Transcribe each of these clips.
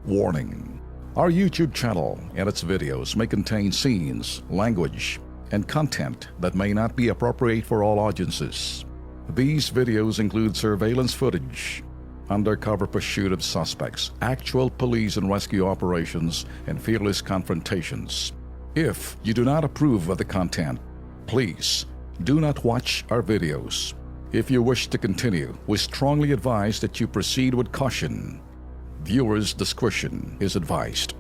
Warning: our YouTube channel and its videos may contain scenes, language, and content that may not be appropriate for all audiences. These videos include surveillance footage, undercover pursuit of suspects, actual police and rescue operations, and fearless confrontations. If you do not approve of the content, please do not watch our videos. If you wish to continue, we strongly advise that you proceed with caution. Viewers' discretion is advised.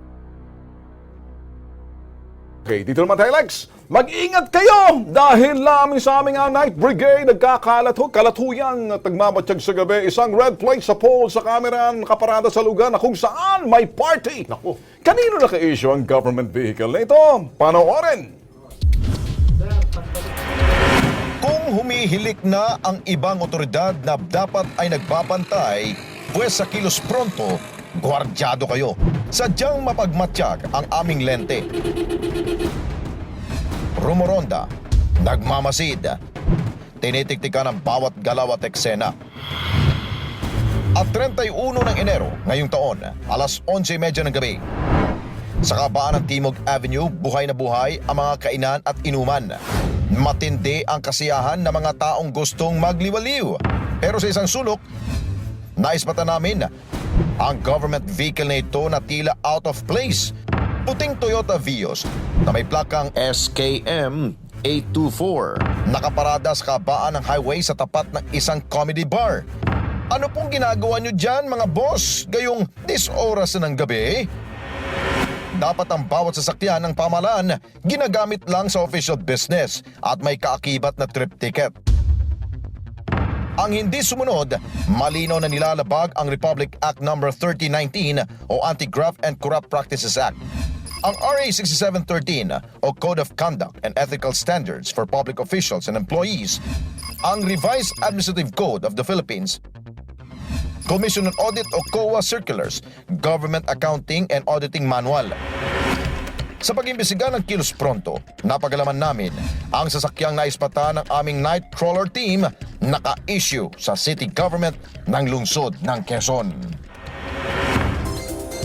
Okay, dito naman tayo, Lex. Mag-ingat kayo dahil lamang sa aming Night Brigade kalatuyang tagmamatsyag sa gabi. Isang red plate sa pole sa camera nakaparada sa lugar na kung saan may party. Naku, kanino naka-issue ang government vehicle na ito? Panoorin. Kung humihilik na ang ibang otoridad na dapat ay nagbabantay, pwes sa kilos pronto, gwardyado kayo. Sadyang mapagmatsyag ang aming lente. Rumoronda, nagmamasid, tinitiktikan ang bawat galaw at eksena. At 31 ng Enero ngayong taon, alas 11:30 ng gabi, sa kabaan ng Timog Avenue, buhay na buhay ang mga kainan at inuman. Matindi ang kasiyahan ng mga taong gustong magliwaliw. Pero sa isang sulok, naispata namin ang government vehicle na ito na tila out of place. Puting Toyota Vios na may plakang SKM 824. Nakaparada sa kabaan ng highway sa tapat ng isang comedy bar. Ano pong ginagawa nyo dyan, mga boss, gayong this oras ng gabi? Dapat ang bawat sasakyan ng pamahalaan ginagamit lang sa official business at may kaakibat na trip ticket. Ang hindi sumunod, malinaw na nilalabag ang Republic Act No. 3019 o Anti-Graft and Corrupt Practices Act. Ang RA 6713 o Code of Conduct and Ethical Standards for Public Officials and Employees, ang Revised Administrative Code of the Philippines, Commission on Audit o COA Circulars, Government Accounting and Auditing Manual. Sa pag-imbestiga ng kilos pronto, napagalaman namin ang sasakyang naispata ng aming Nightcrawler team naka-issue sa city government ng lungsod ng Quezon.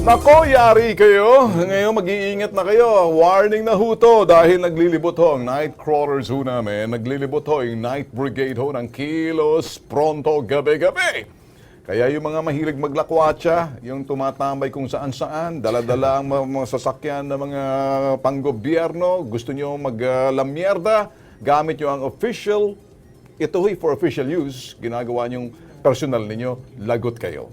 Nako, yari kayo. Ngayon mag-iingat na kayo. Warning na ho to dahil naglilibot ho ang Nightcrawlers ho namin. Naglilibot ho yung Night Brigade ho ng kilos pronto gabi-gabi. Kaya yung mga mahilig maglakwatsa, yung tumatambay kung saan-saan, dala-dala ang mga sasakyan ng mga panggobyerno, gusto nyo maglamyerda, gamit nyo ang official, ito for official use, ginagawa nyong personal ninyo, lagot kayo.